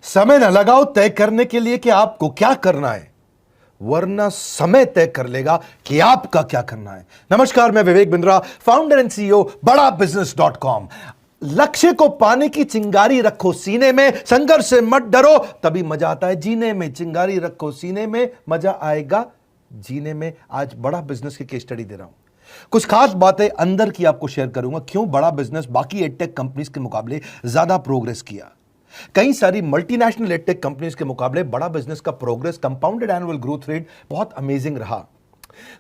समय न लगाओ तय करने के लिए कि आपको क्या करना है, वरना समय तय कर लेगा कि आपका क्या करना है। नमस्कार, मैं Vivek Bindra, founder and CEO बड़ा बिजनेस .com। लक्ष्य को पाने की चिंगारी रखो सीने में, संघर्ष से मत डरो, तभी मजा आता है जीने में। चिंगारी रखो सीने में, मजा आएगा जीने में। आज बड़ा बिजनेस की केस स्टडी दे रहा हूं, कुछ खास बातें अंदर की आपको शेयर करूंगा, क्यों बड़ा बिजनेस बाकी एडटेक कंपनीज के मुकाबले ज्यादा प्रोग्रेस किया। कई सारी मल्टीनेशनल एडटेक कंपनीज के मुकाबले बड़ा बिजनेस का progress, compounded annual growth rate बहुत अमेजिंग रहा।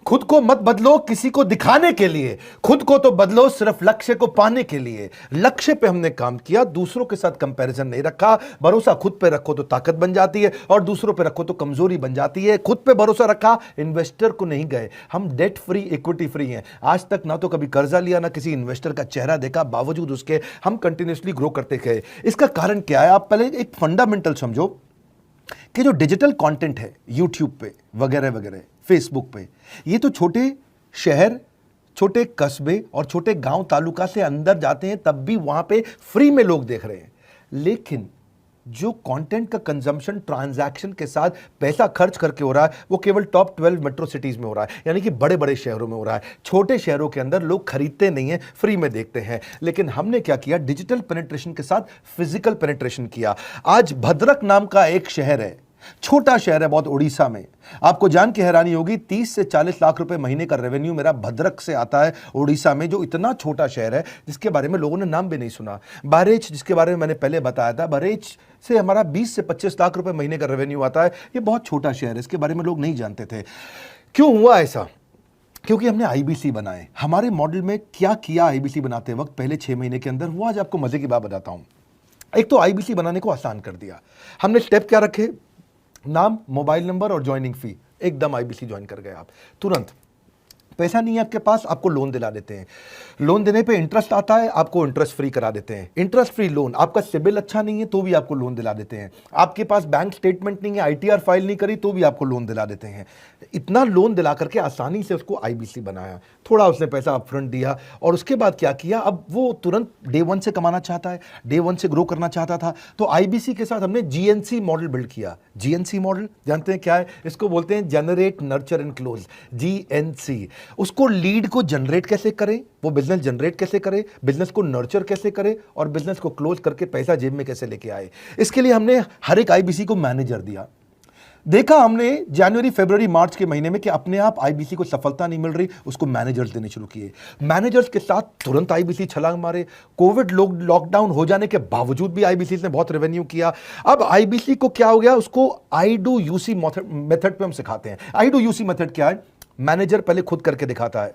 खुद को मत बदलो किसी को दिखाने के लिए, खुद को तो बदलो सिर्फ लक्ष्य को पाने के लिए। लक्ष्य पे हमने काम किया, दूसरों के साथ कंपैरिजन नहीं रखा। भरोसा खुद पे रखो तो ताकत बन जाती है, और दूसरों पे रखो तो कमजोरी बन जाती है। खुद पे भरोसा रखा, इन्वेस्टर को नहीं गए। हम डेट फ्री, इक्विटी फ्री हैं। आज तक ना तो कभी कर्जा लिया, ना किसी इन्वेस्टर का चेहरा देखा, बावजूद उसके हम कंटिन्यूसली ग्रो करते गए। इसका कारण क्या है? आप पहले एक फंडामेंटल समझो कि जो डिजिटल कंटेंट है यूट्यूब पे वगैरह वगैरह, फेसबुक पे, ये तो छोटे शहर, छोटे कस्बे और छोटे गांव तालुका से अंदर जाते हैं, तब भी वहां पे फ्री में लोग देख रहे हैं। लेकिन जो कंटेंट का कंजम्पशन ट्रांजैक्शन के साथ पैसा खर्च करके हो रहा है, वो केवल टॉप 12 मेट्रो सिटीज में हो रहा है, यानी कि बड़े बड़े शहरों में हो रहा है। छोटे शहरों के अंदर लोग खरीदते नहीं हैं, फ्री में देखते हैं। लेकिन हमने क्या किया? डिजिटल पेनिट्रेशन के साथ फिजिकल पेनिट्रेशन किया। आज भद्रक नाम का एक शहर है, छोटा शहर है बहुत, उड़ीसा में। आपको जान के हैरानी होगी, 30 से 40 लाख रुपए महीने का रेवेन्यू मेरा भद्रक से आता है, उड़ीसा में, जो इतना छोटा शहर है जिसके बारे में लोगों ने नाम भी नहीं सुना। बहरेच, जिसके बारे में मैंने पहले बताया था, बहरेच से हमारा 20 से 25 लाख रुपए महीने का रेवेन्यू आता है। ये बहुत छोटा शहर है, इसके बारे में लोग नहीं जानते थे। क्यों हुआ ऐसा? क्योंकि हमने आईबीसी बनाए। हमारे मॉडल में क्या किया आईबीसी बनाते वक्त पहले 6 महीने के अंदर, वो आज आपको मजे की बात बताता हूं। एक तो आईबीसी बनाने को आसान कर दिया हमने। स्टेप क्या रखे? नाम, मोबाइल नंबर और ज्वाइनिंग फी, एकदम आईबीसी ज्वाइन कर गए आप तुरंत। पैसा नहीं है आपके पास, आपको लोन दिला देते हैं। लोन देने पे इंटरेस्ट आता है, आपको इंटरेस्ट फ्री करा देते हैं। Interest free loan. आपका सिबिल अच्छा नहीं है तो भी आपको लोन दिला देते हैं। आपके पास बैंक स्टेटमेंट नहीं है, आईटीआर फाइल नहीं करी तो भी आपको लोन दिला देते हैं। इतना लोन दिला करके आसानी से उसको आईबीसी बनाया। थोड़ा उसने पैसा अपफ्रंट दिया, और उसके बाद क्या किया? अब वो तुरंत डे 1 से कमाना चाहता है, डे 1 से ग्रो करना चाहता था। तो आईबीसी के साथ हमने जीएनसी मॉडल बिल्ड किया। जीएनसी मॉडल जानते हैं क्या है? इसको बोलते हैं generate, nurture and close, GNC. उसको लीड को जनरेट कैसे करें, वो बिजनेस जनरेट कैसे करे, बिजनेस को नर्चर कैसे करे, और बिजनेस को क्लोज करके पैसा जेब में कैसे लेके आए। इसके लिए हमने हर एक आईबीसी को मैनेजर दिया। देखा हमने जनवरी, फरवरी, मार्च के महीने में कि अपने आप आईबीसी को सफलता नहीं मिल रही, उसको मैनेजर्स देने शुरू किए। मैनेजर्स के साथ तुरंत आईबीसी छलांग मारे। कोविड लॉकडाउन हो जाने के बावजूद भी आईबीसी ने बहुत रेवेन्यू किया। अब आईबीसी को क्या हो गया? उसको आई डू यूसी मेथड पे हम सिखाते हैं। आई डू यूसी मेथड क्या है? मैनेजर पहले खुद करके दिखाता है।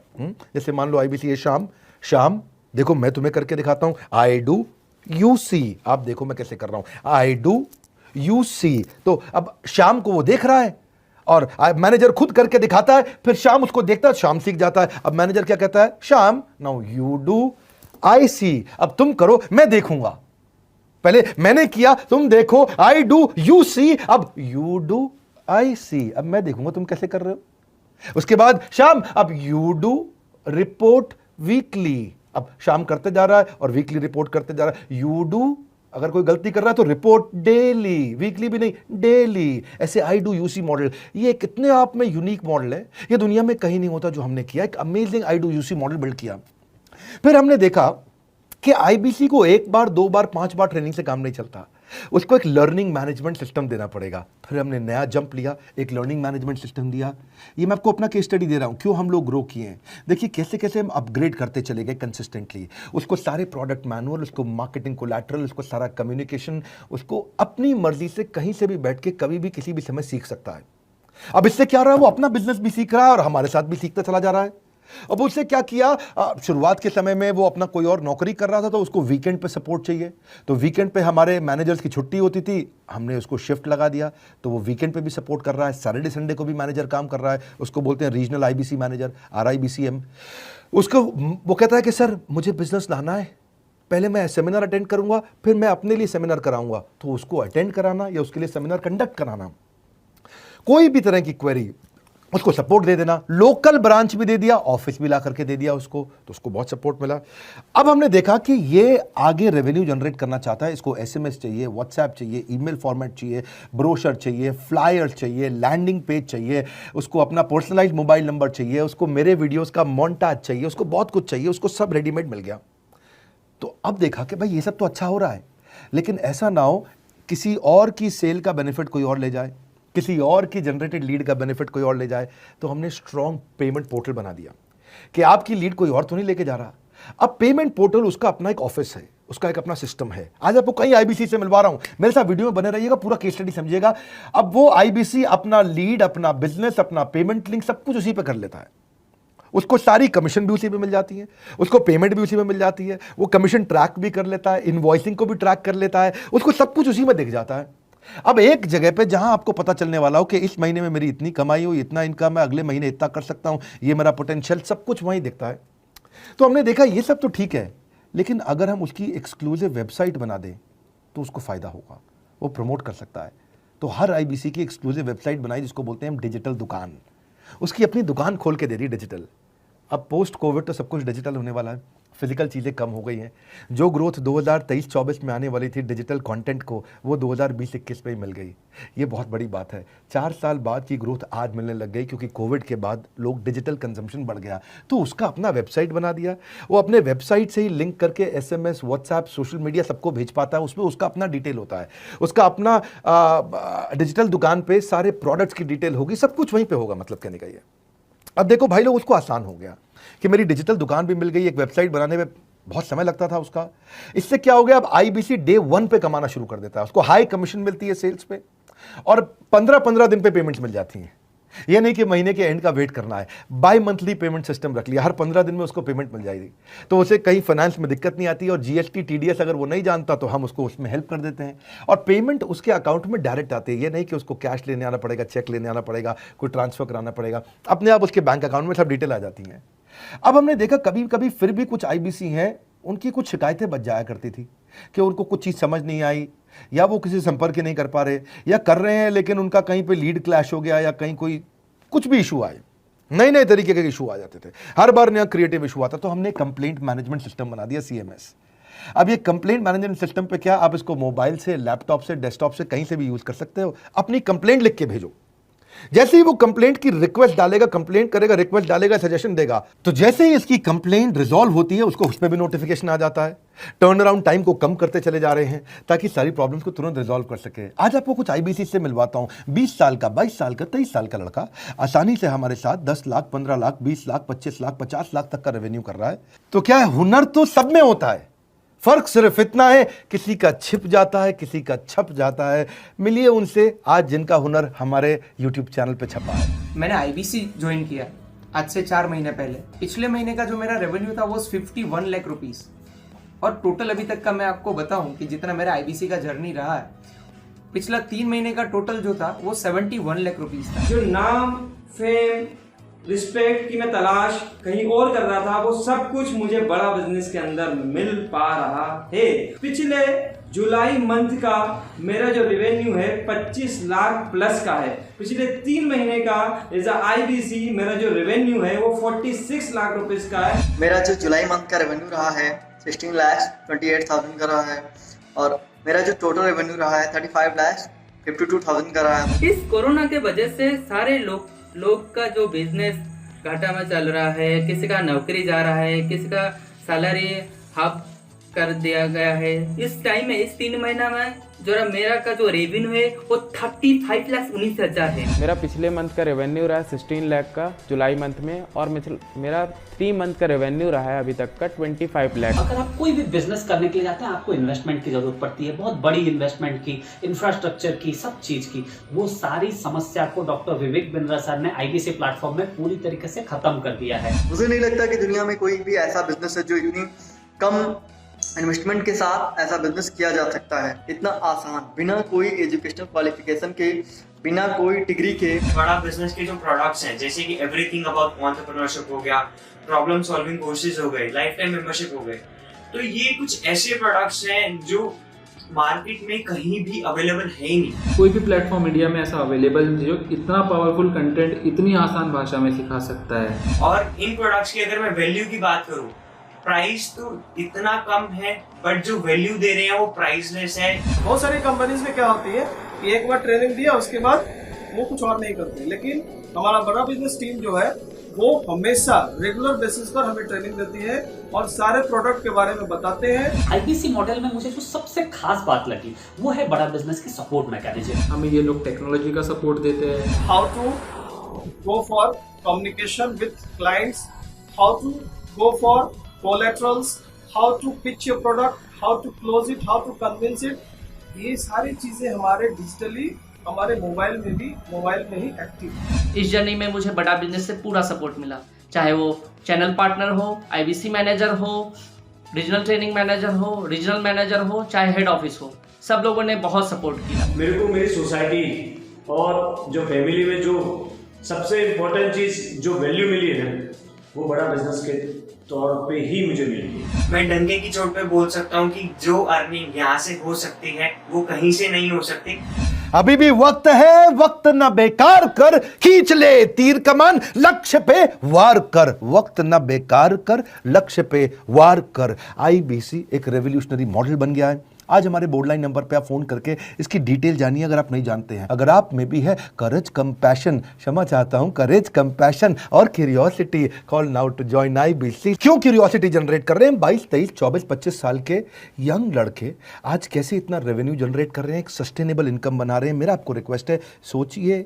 जैसे मान लो आईबीसी है, शाम देखो मैं तुम्हें करके दिखाता हूं, आई डू यूसी, आप देखो मैं कैसे कर रहा हूं, आई डू यूसी। तो अब शाम को वो देख रहा है, और मैनेजर खुद करके दिखाता है, फिर शाम उसको देखता है, शाम सीख जाता है। अब मैनेजर क्या कहता है? शाम, नाउ यू डू आई सी, अब तुम करो मैं देखूंगा। पहले मैंने किया, तुम देखो, आई डू यू सी, अब यू डू आई सी, अब मैं देखूंगा तुम कैसे कर रहे हो। उसके बाद शाम, अब यू डू रिपोर्ट वीकली, अब शाम करते जा रहा है और वीकली रिपोर्ट करते जा रहा है। यू डू, अगर कोई गलती कर रहा है तो रिपोर्ट डेली, वीकली भी नहीं, डेली। ऐसे आई डू यूसी मॉडल, ये कितने आप में यूनिक मॉडल है, ये दुनिया में कहीं नहीं होता जो हमने किया। एक amazing I do UC model build किया। फिर हमने देखा कि आईबीसी को 1 बार, 2 बार, 5 बार ट्रेनिंग से काम नहीं चलता, उसको एक लर्निंग मैनेजमेंट सिस्टम देना पड़ेगा। फिर हमने नया जंप लिया, एक लर्निंग मैनेजमेंट सिस्टम दिया। ये मैं आपको अपना केस स्टडी दे रहा हूं, क्यों हम लोग ग्रो किए हैं। देखिए कैसे कैसे हम अपग्रेड करते चले गए कंसिस्टेंटली। उसको सारे प्रोडक्ट मैनुअल, उसको मार्केटिंग कोलैटरल, उसको सारा कम्युनिकेशन, उसको अपनी मर्जी से कहीं से भी बैठ के कभी भी किसी भी समय सीख सकता है। अब इससे क्या रहा है? वो अपना बिजनेस भी सीख रहा है और हमारे साथ भी सीखता चला जा रहा है। अब उससे क्या किया? शुरुआत के समय में वो अपना कोई और नौकरी कर रहा था, तो उसको वीकेंड पे सपोर्ट चाहिए। तो वीकेंड पे हमारे मैनेजर्स की छुट्टी होती थी, हमने उसको शिफ्ट लगा दिया, तो वो वीकेंड पे भी सपोर्ट कर रहा है। सैटरडे संडे को भी मैनेजर काम कर रहा है, उसको बोलते हैं रीजनल आईबीसी मैनेजर, RIBCM। उसको वो कहता है कि सर मुझे बिजनेस लाना है, पहले मैं सेमिनार अटेंड करूंगा, फिर मैं अपने लिए सेमिनार कराऊंगा। तो उसको अटेंड कराना या उसके लिए सेमिनार कंडक्ट कराना, कोई भी तरह की क्वेरी, उसको सपोर्ट दे देना, लोकल ब्रांच भी दे दिया, ऑफिस भी ला करके दे दिया उसको, तो उसको बहुत सपोर्ट मिला। अब हमने देखा कि ये आगे रेवेन्यू जनरेट करना चाहता है, इसको एसएमएस चाहिए, व्हाट्सएप चाहिए, ईमेल फॉर्मेट चाहिए, ब्रोशर चाहिए, फ्लायर चाहिए, लैंडिंग पेज चाहिए, उसको अपना पर्सनलाइज्ड मोबाइल नंबर चाहिए, उसको मेरे वीडियोस का मोन्टाज चाहिए, उसको बहुत कुछ चाहिए, उसको सब रेडीमेड मिल गया। तो अब देखा कि भाई ये सब तो अच्छा हो रहा है, लेकिन ऐसा ना हो किसी और की सेल का बेनिफिट कोई और ले जाए, किसी और की जनरेटेड लीड का बेनिफिट कोई और ले जाए। तो हमने स्ट्रॉन्ग पेमेंट पोर्टल बना दिया कि आपकी लीड कोई और तो नहीं लेके जा रहा। अब पेमेंट पोर्टल उसका अपना एक ऑफिस है, उसका एक अपना सिस्टम है। आज आपको कई आईबीसी से मिलवा रहा हूं, मेरे साथ वीडियो में बने रहिएगा, पूरा केस स्टडी समझिएगा। अब वो आईबीसी अपना लीड, अपना बिजनेस, अपना पेमेंट लिंक सब कुछ उसी पे कर लेता है। उसको सारी कमीशन भी उसी पे मिल जाती है, उसको पेमेंट भी उसी में मिल जाती है, वो कमीशन ट्रैक भी कर लेता है, इनवॉइसिंग को भी ट्रैक कर लेता है, उसको सब कुछ उसी में दिख जाता है। अब एक जगह पे जहां आपको पता चलने वाला हो कि इस महीने में मेरी इतनी कमाई हो, इतना इनकम है, अगले महीने इतना कर सकता हूं, ये मेरा पोटेंशियल, सब कुछ वहीं दिखता है। तो हमने देखा ये सब तो ठीक है, लेकिन अगर हम उसकी एक्सक्लूसिव वेबसाइट बना दें तो उसको फायदा होगा, वो प्रमोट कर सकता है। तो हर आईबीसी की एक्सक्लूसिव वेबसाइट बनाई, जिसको बोलते हैं हम डिजिटल दुकान। उसकी अपनी दुकान खोल के दे दी डिजिटल। अब पोस्ट कोविड तो सब कुछ डिजिटल होने वाला है, फिजिकल चीज़ें कम हो गई हैं। जो ग्रोथ 2023-24 में आने वाली थी डिजिटल कंटेंट को, वो 2020-21 में ही मिल गई। ये बहुत बड़ी बात है। 4 साल बाद की ग्रोथ आज मिलने लग गई, क्योंकि कोविड के बाद लोग डिजिटल कंजम्पशन बढ़ गया। तो उसका अपना वेबसाइट बना दिया, वो अपने वेबसाइट से ही लिंक करके एसएमएस, व्हाट्सएप, सोशल मीडिया सबको भेज पाता है। उसमें उसका अपना डिटेल होता है, उसका अपना डिजिटल दुकान पे सारे प्रोडक्ट्स की डिटेल होगी, सब कुछ वहीं पर होगा। मतलब कहने का ये, अब देखो भाई लोग, उसको आसान हो गया कि मेरी डिजिटल दुकान भी मिल गई। एक वेबसाइट बनाने में बहुत समय लगता था उसका। इससे क्या हो गया, अब आईबीसी डे 1 पे कमाना शुरू कर देता है। उसको हाई कमीशन मिलती है सेल्स पे, और 15-15 दिन पे पेमेंट्स मिल जाती हैं। ये नहीं कि महीने के एंड का वेट करना है, बाई मंथली पेमेंट सिस्टम रख लिया, हर 15 दिन में उसको पेमेंट मिल जाएगी। तो उसे कहीं फाइनेंस में दिक्कत नहीं आती, और जीएसटी, टीडीएस अगर वो नहीं जानता तो हम उसको उसमें हेल्प कर देते हैं, और पेमेंट उसके अकाउंट में डायरेक्ट आती है। ये नहीं कि उसको कैश लेने आना पड़ेगा, चेक लेने आना पड़ेगा, कोई ट्रांसफर कराना पड़ेगा, अपने आप उसके बैंक अकाउंट में सब डिटेल आ जाती हैं। अब हमने देखा कभी कभी फिर भी कुछ आईबीसी हैं, उनकी कुछ शिकायतें बच जाया करती थी कि उनको कुछ चीज़ समझ नहीं आई, या वो किसी संपर्क ही नहीं कर पा रहे, या कर रहे हैं लेकिन उनका कहीं पे लीड क्लैश हो गया, या कहीं कोई कुछ भी इशू आए, नए नए तरीके के इशू आ जाते थे, हर बार नया क्रिएटिव इशू आता। तो हमने कंप्लेंट मैनेजमेंट सिस्टम बना दिया, सीएमएस। अब ये कंप्लेंट मैनेजमेंट सिस्टम पे क्या, आप इसको मोबाइल से, लैपटॉप से, डेस्कटॉप से, कहीं से भी यूज कर सकते हो। अपनी कंप्लेंट लिख के भेजो, जैसे ही वो कंप्लेंट की रिक्वेस्ट डालेगा, कंप्लेंट करेगा, रिक्वेस्ट डालेगा, सजेशन देगा, तो जैसे ही इसकी कंप्लेंट रिजॉल्व होती है उसको उस पर भी नोटिफिकेशन आ जाता है। टर्न अराउंड टाइम को कम करते चले जा रहे हैं ताकि सारी प्रॉब्लम्स को तुरंत रिजॉल्व कर सके। आज आपको कुछ आईबीसी से मिलवाता हूं। 20 साल का, 22 साल का, 23 साल का लड़का आसानी से हमारे साथ 10 लाख, 15 लाख, 20 लाख, 25 लाख, 50 लाख तक का रेवेन्यू कर रहा है। तो क्या है, हुनर तो सब में होता है, फर्क सिर्फ इतना है किसी का छिप जाता है, किसी का छप जाता है। मिलिए उनसे आज जिनका हुनर हमारे YouTube चैनल पे छपा है। मैंने आईबीसी ज्वाइन किया आज से 4 महीने पहले। पिछले महीने का जो मेरा रेवेन्यू था वो 51 लाख रुपीस, और टोटल अभी तक का मैं आपको बताऊं कि जितना मेरा आईबीसी का जर्नी रहा है, पिछला 3 महीने का टोटल जो था वो 71 लाख रुपीस था। जो नाम, फेम, रिस्पेक्ट की मैं तलाश कहीं और कर रहा था, वो सब कुछ मुझे बड़ा बिजनेस के अंदर मिल पा रहा है। पिछले जुलाई मंथ का मेरा जो रेवेन्यू है 25 लाख प्लस का है। पिछले 3 महीने का एज आईबीसी मेरा जो रेवेन्यू है वो 46 लाख रुपीस का है। मेरा जो जुलाई मंथ का रेवेन्यू रहा है 16,28,000 का रहा है, और मेरा जो टोटल रेवेन्यू रहा है 35,52,000 का रहा है। इस कोरोना के वजह से सारे लोग का जो बिजनेस घाटा में चल रहा है, किसी का नौकरी जा रहा है, किसी का सैलरी हाफ कर दिया गया है। इस टाइम में, इस 3 महीना में जो मेरा का जो रेवेन्यू है वो 35,19,000 है। मेरा पिछले मंथ का रेवेन्यू रहा है 16 लाख का जुलाई मंथ में, और मेरा 3 मंथ का रेवेन्यू रहा है अभी तक का 25 लाख। अगर आप कोई भी बिजनेस करने के लिए जाते हैं, आपको इन्वेस्टमेंट की जरूरत पड़ती है, बहुत बड़ी इन्वेस्टमेंट की, इंफ्रास्ट्रक्चर की, सब चीज की। वो सारी समस्या को डॉक्टर विवेक बिंद्रा सर ने आईबीसी प्लेटफॉर्म में पूरी तरीके से खत्म कर दिया है। मुझे नहीं लगता कि दुनिया में कोई भी ऐसा बिजनेस है जो इतनी कम इन्वेस्टमेंट के साथ ऐसा बिजनेस किया जा सकता है, इतना आसान, बिना कोई एजुकेशनल क्वालिफिकेशन के, बिना कोई डिग्री के। बड़ा बिजनेस के जो प्रोडक्ट्स हैं, जैसे कि एवरीथिंग अबाउट एंटरप्रेन्योरशिप हो गया, प्रॉब्लम सॉल्विंग कोर्सेज हो गए, लाइफ टाइम मेंबरशिप हो गए, तो ये कुछ ऐसे प्रोडक्ट्स हैं जो मार्केट में कहीं भी अवेलेबल है ही नहीं। कोई भी प्लेटफॉर्म इंडिया में ऐसा अवेलेबल जो इतना पावरफुल कंटेंट इतनी आसान भाषा में सिखा सकता है। और इन प्रोडक्ट्स की अगर मैं वैल्यू की बात करूं, प्राइस तो इतना कम है बट जो वैल्यू दे रहे हैं वो प्राइसलेस है। बहुत सारी कंपनीज में क्या होती है कि एक बार ट्रेनिंग दिया उसके बाद वो कुछ और नहीं करते, लेकिन हमारा बड़ा बिजनेस टीम जो है वो हमेशा रेगुलर बेसिस पर हमें ट्रेनिंग देती है और सारे प्रोडक्ट के बारे में बताते हैं। आईबीसी मॉडल में मुझे जो सबसे खास बात लगी वो है बड़ा बिजनेस की सपोर्ट मैकेनिज्म। हमें ये लोग टेक्नोलॉजी का सपोर्ट देते हैं। How to go for communication with clients, how to go for collaterals, how to pitch your product, how to close it, how to convince it, ये सारी चीजें हमारे डिजिटली हमारे मोबाइल में ही एक्टिव है। इस जर्नी में मुझे बड़ा बिजनेस से पूरा सपोर्ट मिला, चाहे वो चैनल पार्टनर हो, आईबीसी मैनेजर हो, रीजनल ट्रेनिंग मैनेजर हो, रीजनल मैनेजर हो, चाहे हेड ऑफिस हो, सब लोगों ने बहुत सपोर्ट किया। मेरे को मेरी सोसाइटी और जो फैमिली में जो सबसे इम्पोर्टेंट चीज जो वैल्यू मिली है ना, वो बड़ा बिजनेस के तौर पे ही मुझे मिली है। मैं डंके की चोट पे बोल सकता हूँ कि जो अर्निंग यहाँ से हो सकती है वो कहीं से नहीं हो सकती। अभी भी वक्त है, वक्त न बेकार कर, खींच ले तीर कमान, लक्ष्य पे वार कर, वक्त न बेकार कर, लक्ष्य पे वार कर। आईबीसी एक रेवोल्यूशनरी मॉडल बन गया है। आज हमारे बोर्ड लाइन नंबर पे आप फोन करके इसकी डिटेल जानिए अगर आप नहीं जानते हैं। अगर आप में भी है करेज, कंपैशन, क्षमा चाहता हूं, करेज, कंपैशन और curiosity, call now to join IBC. क्यों क्यूरियोसिटी जनरेट कर रहे हैं? 22, 23, 24, 25 साल के यंग लड़के आज कैसे इतना रेवेन्यू जनरेट कर रहे हैं, एक सस्टेनेबल इनकम बना रहे हैं। मेरा आपको रिक्वेस्ट है, सोचिए,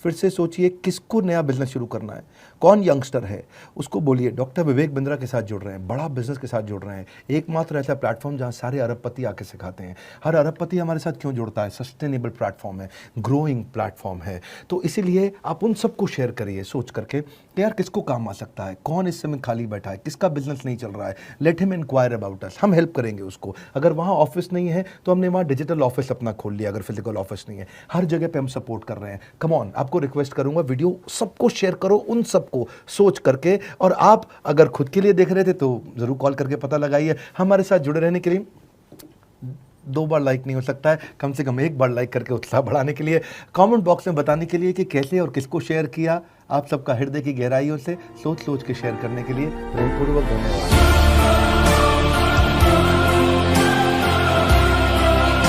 फिर से सोचिए, किसको नया बिजनेस शुरू करना है, कौन यंगस्टर है, उसको बोलिए डॉक्टर विवेक बिंद्रा के साथ जुड़ रहे हैं, बड़ा बिजनेस के साथ जुड़ रहे हैं। एकमात्र ऐसा प्लेटफॉर्म जहां सारे अरबपति आके सिखाते हैं। हर अरबपति हमारे साथ क्यों जुड़ता है? सस्टेनेबल प्लेटफॉर्म है, ग्रोइंग प्लेटफॉर्म है। तो इसीलिए आप उन सबको शेयर करिए सोच करके कि यार किसको काम आ सकता है, कौन इस समय खाली बैठा है, किसका बिजनेस नहीं चल रहा है, let him inquire about us, हम हेल्प करेंगे उसको। अगर वहाँ ऑफिस नहीं है तो हमने वहाँ डिजिटल ऑफिस अपना खोल लिया, अगर फिजिकल ऑफिस नहीं है, हर जगह पे हम सपोर्ट कर रहे हैं। कम ऑन, आपको रिक्वेस्ट करूंगा वीडियो सबको शेयर करो, उन सबको सोच करके। और आप अगर खुद के लिए देख रहे थे तो जरूर कॉल करके पता लगाइए। हमारे साथ जुड़े रहने के लिए 2 बार लाइक नहीं हो सकता है, कम से कम 1 बार लाइक करके उत्साह बढ़ाने के लिए, कमेंट बॉक्स में बताने के लिए कि कैसे और किसको शेयर किया। आप सबका हृदय की गहराइयों से सोच सोच के शेयर करने के लिए हृदयपूर्वक धन्यवाद।